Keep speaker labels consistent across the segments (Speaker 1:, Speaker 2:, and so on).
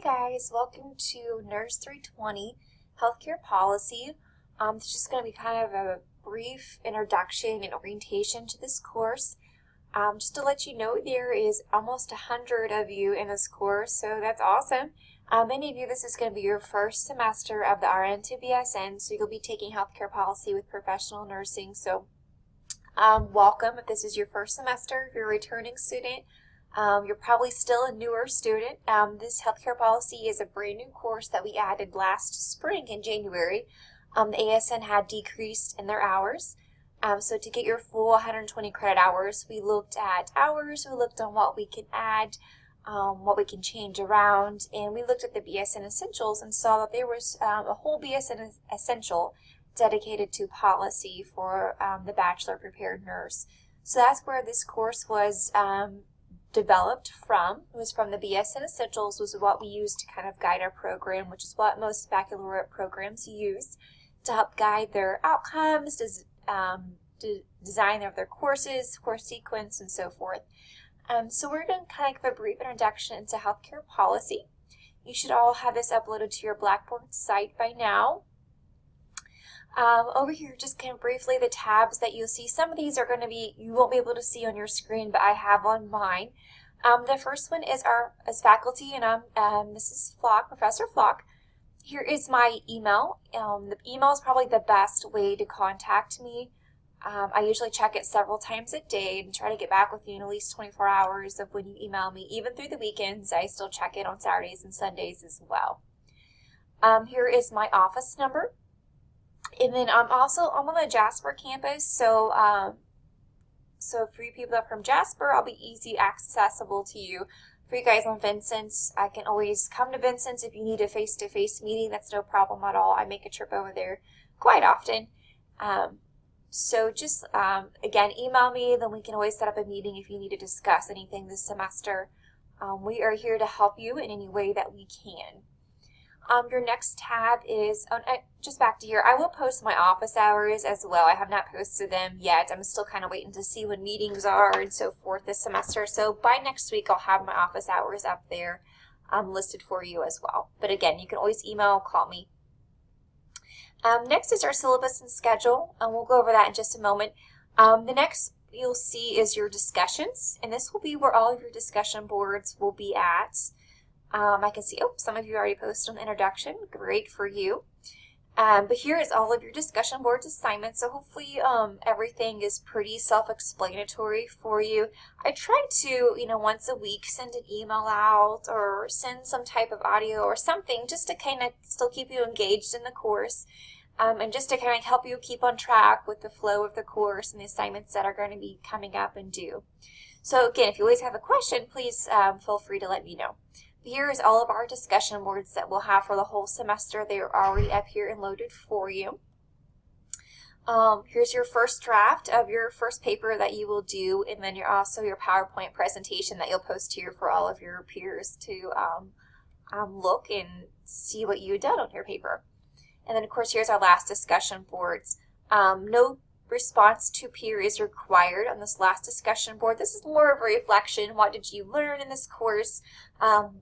Speaker 1: Hey guys, welcome to NURS 320 Healthcare Policy. It's just going to be kind of a brief introduction and orientation to this course. Just to let you know, there is almost 100 of you in this course, so that's awesome. Many of you, this is going to be your first semester of the RN to BSN, so you'll be taking healthcare policy with professional nursing. So welcome if this is your first semester. If you're a returning student, you're probably still a newer student. This healthcare policy is a brand new course that we added last spring in January. The ASN had decreased in their hours. So to get your full 120 credit hours, we looked at hours, we looked on what we can add, what we can change around, and we looked at the BSN Essentials and saw that there was a whole BSN Essential dedicated to policy for the Bachelor Prepared Nurse. So that's where this course was developed from. It was from the BSN Essentials, was what we used to kind of guide our program, which is what most baccalaureate programs use to help guide their outcomes, design of their courses, course sequence, and so forth. So we're going to kind of give a brief introduction into healthcare policy. You should all have this uploaded to your Blackboard site by now. Over here, just kind of briefly, the tabs that you'll see, some of these are going to be, you won't be able to see on your screen, but I have on mine. The first one is as faculty, and I'm Mrs. Flock, Professor Flock. Here is my email. The email is probably the best way to contact me. I usually check it several times a day and try to get back with you in at least 24 hours of when you email me. Even through the weekends, I still check it on Saturdays and Sundays as well. Here is my office number. And then I'm on the Jasper campus, so for you people that are from Jasper, I'll be easy accessible to you. For you guys on Vincent's, I can always come to Vincent's if you need a face-to-face meeting. That's no problem at all. I make a trip over there quite often. So just, again, email me, then we can always set up a meeting if you need to discuss anything this semester. We are here to help you in any way that we can. Your next tab is, just back to here, I will post my office hours as well. I have not posted them yet. I'm still kind of waiting to see when meetings are and so forth this semester. So by next week, I'll have my office hours up there listed for you as well. But again, you can always email, call me. Next is our syllabus and schedule. We'll go over that in just a moment. The next you'll see is your discussions, and this will be where all of your discussion boards will be at. I can see, some of you already posted an introduction. Great for you. But here is all of your discussion boards assignments. So hopefully everything is pretty self-explanatory for you. I try to, once a week send an email out or send some type of audio or something just to kind of still keep you engaged in the course and just to kind of help you keep on track with the flow of the course and the assignments that are going to be coming up and due. So again, if you always have a question, please feel free to let me know. Here is all of our discussion boards that we'll have for the whole semester. They are already up here and loaded for you. Here's your first draft of your first paper that you will do, and then also your PowerPoint presentation that you'll post here for all of your peers to look and see what you've done on your paper. And then, of course, here's our last discussion boards. No response to peer is required on this last discussion board. This is more of a reflection. What did you learn in this course? And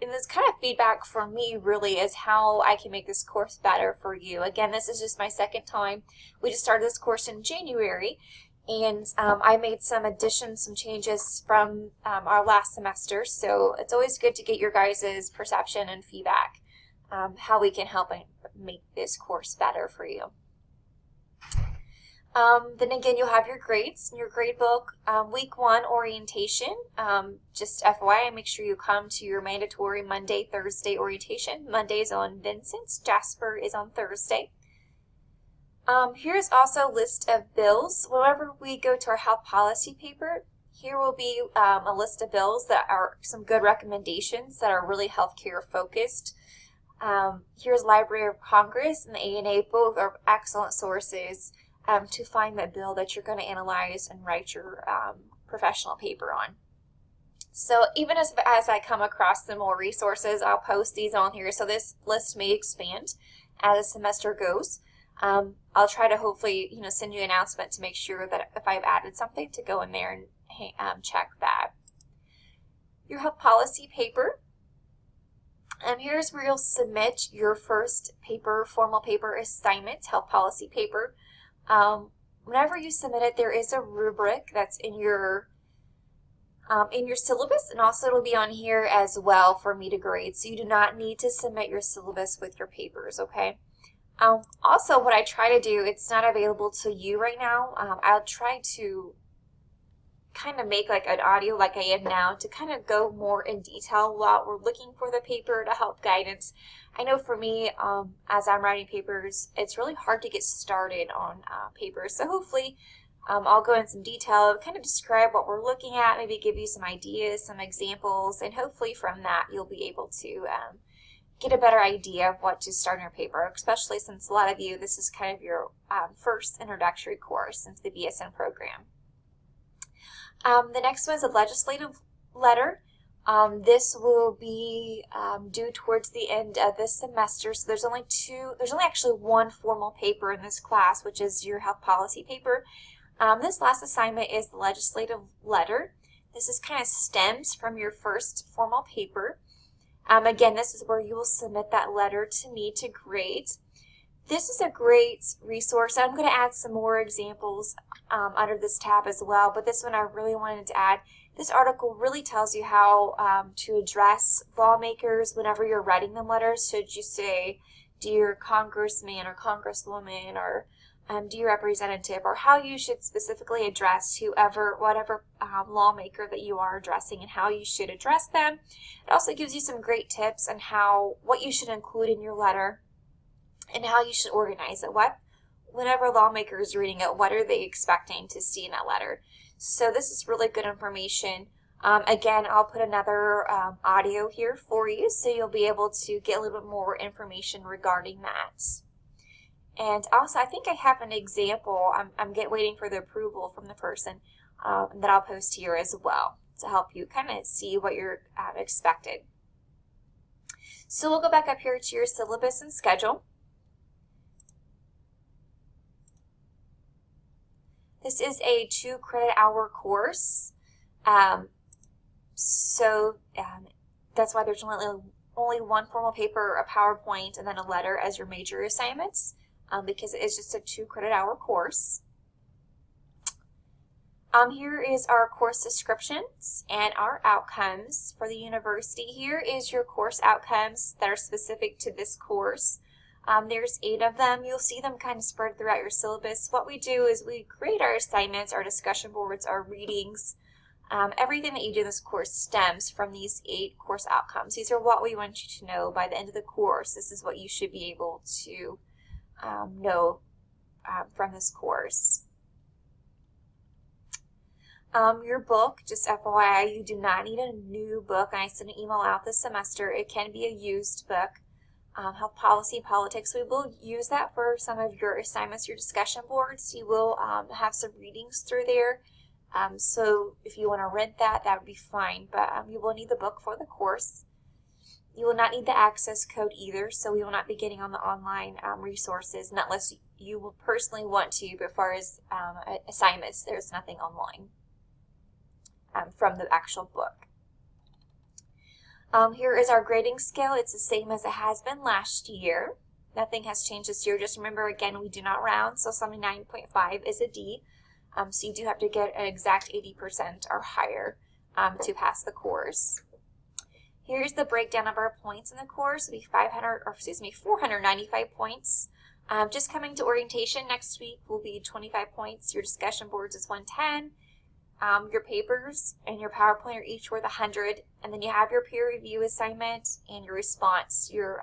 Speaker 1: this kind of feedback from me really is how I can make this course better for you. Again, this is just my second time. We just started this course in January, and I made some additions, some changes from our last semester. So it's always good to get your guys' perception and feedback, how we can help make this course better for you. Then again, you'll have your grades in your grade book. Week 1 orientation, just FYI, make sure you come to your mandatory Monday, Thursday orientation. Monday's on Vincent's, Jasper is on Thursday. Here's also a list of bills. Whenever we go to our health policy paper, here will be a list of bills that are some good recommendations that are really healthcare focused. Here's Library of Congress and the ANA, both are excellent sources to find that bill that you're going to analyze and write your professional paper on. So even as I come across some more resources, I'll post these on here. So this list may expand as the semester goes. I'll try to hopefully send you an announcement to make sure that if I've added something to go in there and check that. Your health policy paper Here's where you'll submit your first paper, formal paper assignment, health policy paper. Whenever you submit it, there is a rubric that's in your syllabus, and also it'll be on here as well for me to grade. So you do not need to submit your syllabus with your papers, okay? Also, what I try to do, it's not available to you right now. I'll try to kind of make like an audio like I am now to kind of go more in detail while we're looking for the paper to help guidance. I know for me, as I'm writing papers, it's really hard to get started on papers. So hopefully I'll go in some detail, kind of describe what we're looking at, maybe give you some ideas, some examples, and hopefully from that you'll be able to get a better idea of what to start in your paper, especially since a lot of you, this is kind of your first introductory course into the BSN program. The next one is a legislative letter. This will be due towards the end of this semester, so there's only actually one formal paper in this class, which is your health policy paper. This last assignment is the legislative letter. This is kind of stems from your first formal paper. Again, this is where you will submit that letter to me to grade. This is a great resource. I'm going to add some more examples under this tab as well, but this one I really wanted to add. This article really tells you how to address lawmakers whenever you're writing them letters. Should you say, dear congressman or congresswoman, or dear representative, or how you should specifically address whatever lawmaker that you are addressing and how you should address them. It also gives you some great tips on what you should include in your letter and how you should organize it. Whenever a lawmaker is reading it, what are they expecting to see in that letter? So this is really good information. Again, I'll put another audio here for you, so you'll be able to get a little bit more information regarding that. And also, I think I have an example. I'm waiting for the approval from the person that I'll post here as well to help you kind of see what you're expected. So we'll go back up here to your syllabus and schedule. This is a 2 credit hour course, so that's why there's only one formal paper, a PowerPoint, and then a letter as your major assignments, because it is just a 2 credit hour course. Here is our course descriptions and our outcomes for the university. Here is your course outcomes that are specific to this course. There's 8 of them. You'll see them kind of spread throughout your syllabus. What we do is we create our assignments, our discussion boards, our readings. Everything that you do in this course stems from these 8 course outcomes. These are what we want you to know by the end of the course. This is what you should be able to know from this course. Your book, just FYI, you do not need a new book. I sent an email out this semester. It can be a used book. Health policy and politics, we will use that for some of your assignments, your discussion boards. You will have some readings through there. So if you want to rent that, that would be fine. But you will need the book for the course. You will not need the access code either, so we will not be getting on the online resources, not unless you will personally want to. But as far as assignments, there's nothing online from the actual book. Here is our grading scale. It's the same as it has been last year. Nothing has changed this year. Just remember, again, we do not round, so 79.5 is a D. So you do have to get an exact 80% or higher to pass the course. Here's the breakdown of our points in the course. It'll be 495 points. Just coming to orientation next week will be 25 points. Your discussion boards is 110. Your papers and your PowerPoint are each worth 100, and then you have your peer review assignment and your response, your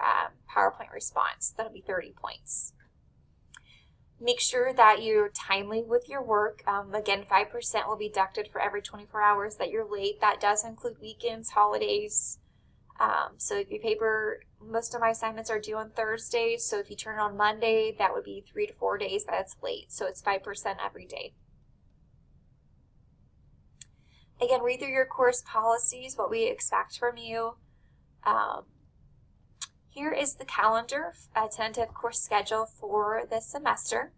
Speaker 1: PowerPoint response. That'll be 30 points. Make sure that you're timely with your work. Again, 5% will be deducted for every 24 hours that you're late. That does include weekends, holidays. So if your paper, most of my assignments are due on Thursday, so if you turn it on Monday, that would be 3 to 4 days that's late. So it's 5% every day. Again, read through your course policies, what we expect from you. Here is the calendar, a tentative course schedule for this semester.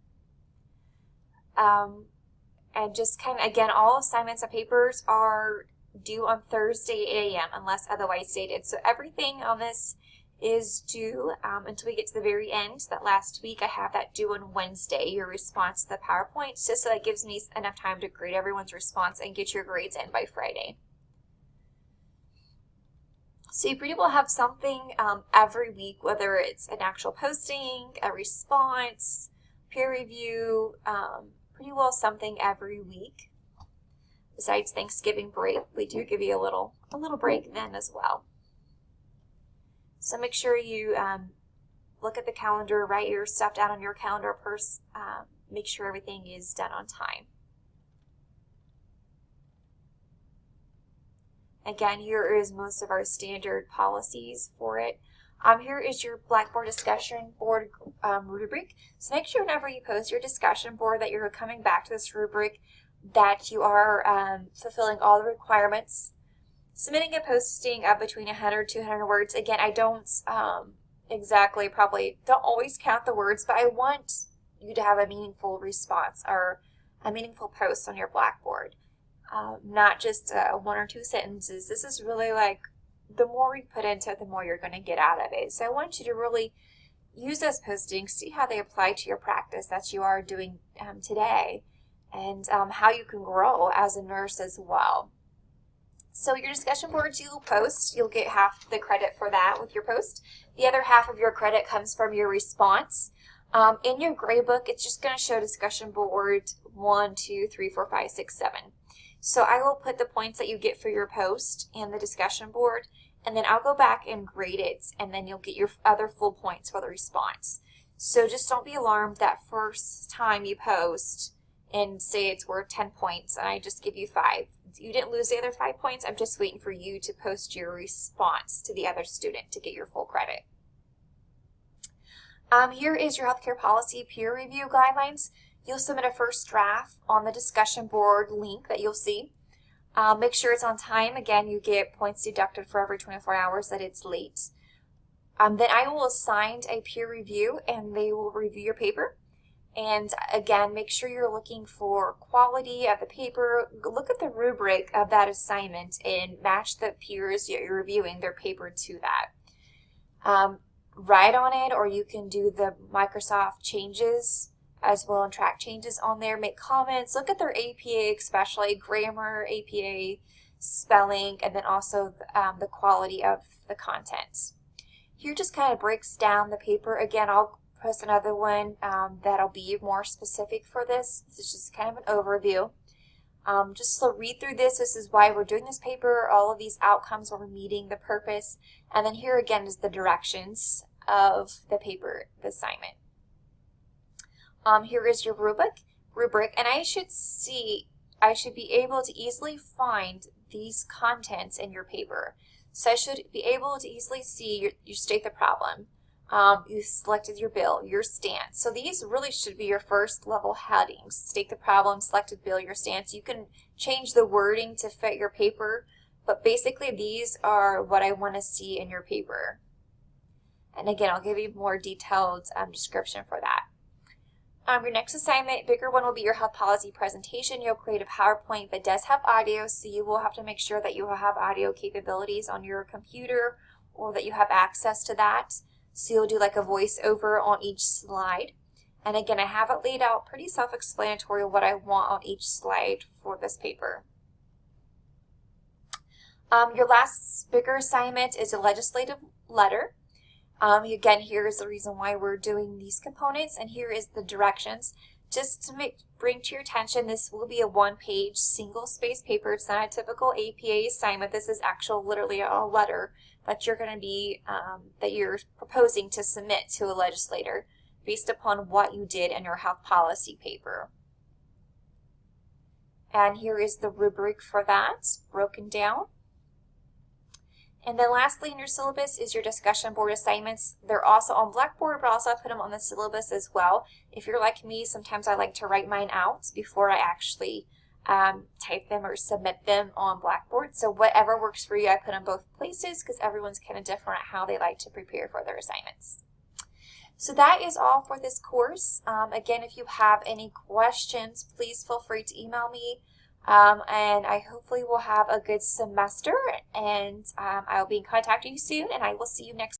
Speaker 1: And just kind of, again, all assignments and papers are due on Thursday, 8 a.m. unless otherwise stated. So everything on this is due until we get to the very end. That last week I have that due on Wednesday, your response to the PowerPoint, just so that gives me enough time to grade everyone's response and get your grades in by Friday. So you pretty well have something every week, whether it's an actual posting, a response, peer review, pretty well something every week. Besides Thanksgiving break, we do give you a little break then as well. So make sure you look at the calendar, write your stuff down on your calendar first, make sure everything is done on time. Again, here is most of our standard policies for it. Here is your Blackboard discussion board rubric. So make sure whenever you post your discussion board that you're coming back to this rubric, that you are fulfilling all the requirements. Submitting a posting of between 100 to 200 words. Again, I don't don't always count the words, but I want you to have a meaningful response or a meaningful post on your Blackboard. Not just 1 or 2 sentences. This is really like, the more we put into it, the more you're going to get out of it. So I want you to really use those postings, see how they apply to your practice that you are doing today, and how you can grow as a nurse as well. So your discussion boards you'll post, you'll get half the credit for that with your post. The other half of your credit comes from your response. In your grade book, it's just going to show discussion board 1, 2, 3, 4, 5, 6, 7. So I will put the points that you get for your post in the discussion board, and then I'll go back and grade it, and then you'll get your other full points for the response. So just don't be alarmed that first time you post and say it's worth 10 points and I just give you 5. You didn't lose the other 5 points. I'm just waiting for you to post your response to the other student to get your full credit. Here is your healthcare policy peer review guidelines. You'll submit a first draft on the discussion board link that you'll see. Make sure it's on time. Again, you get points deducted for every 24 hours that it's late. Then I will assign a peer review and they will review your paper. And again, make sure you're looking for quality of the paper. Look at the rubric of that assignment and match the peers you're reviewing their paper to that. Write on it, or you can do the Microsoft changes as well and track changes on there. Make comments. Look at their APA, especially grammar, APA, spelling, and then also the quality of the content. Here just kind of breaks down the paper. Again, I'll post another one that'll be more specific for this. This is just kind of an overview. Just so read through this. This is why we're doing this paper. All of these outcomes are meeting the purpose. And then here again is the directions of the paper, the assignment. Here is your rubric, and I should be able to easily find these contents in your paper. So I should be able to easily see you state the problem. You selected your bill, your stance. So these really should be your first level headings. State the problem, selected bill, your stance. You can change the wording to fit your paper, but basically these are what I want to see in your paper. And again, I'll give you more detailed description for that. Your next assignment, bigger one, will be your health policy presentation. You'll create a PowerPoint that does have audio, so you will have to make sure that you will have audio capabilities on your computer or that you have access to that. So you'll do like a voiceover on each slide. And again, I have it laid out pretty self-explanatory what I want on each slide for this paper. Your last bigger assignment is a legislative letter. Again, here is the reason why we're doing these components, and here is the directions. Just to bring to your attention, this will be a one-page single-space paper. It's not a typical APA assignment. This is literally a letter that you're going to be that you're proposing to submit to a legislator based upon what you did in your health policy paper. And here is the rubric for that broken down. And then lastly in your syllabus is your discussion board assignments. They're also on Blackboard, but also I put them on the syllabus as well. If you're like me, sometimes I like to write mine out before I actually type them or submit them on Blackboard. So whatever works for you, I put in both places because everyone's kind of different how they like to prepare for their assignments. So that is all for this course. Again, if you have any questions, please feel free to email me. And I hopefully will have a good semester, and I will be in contact with you soon, and I will see you next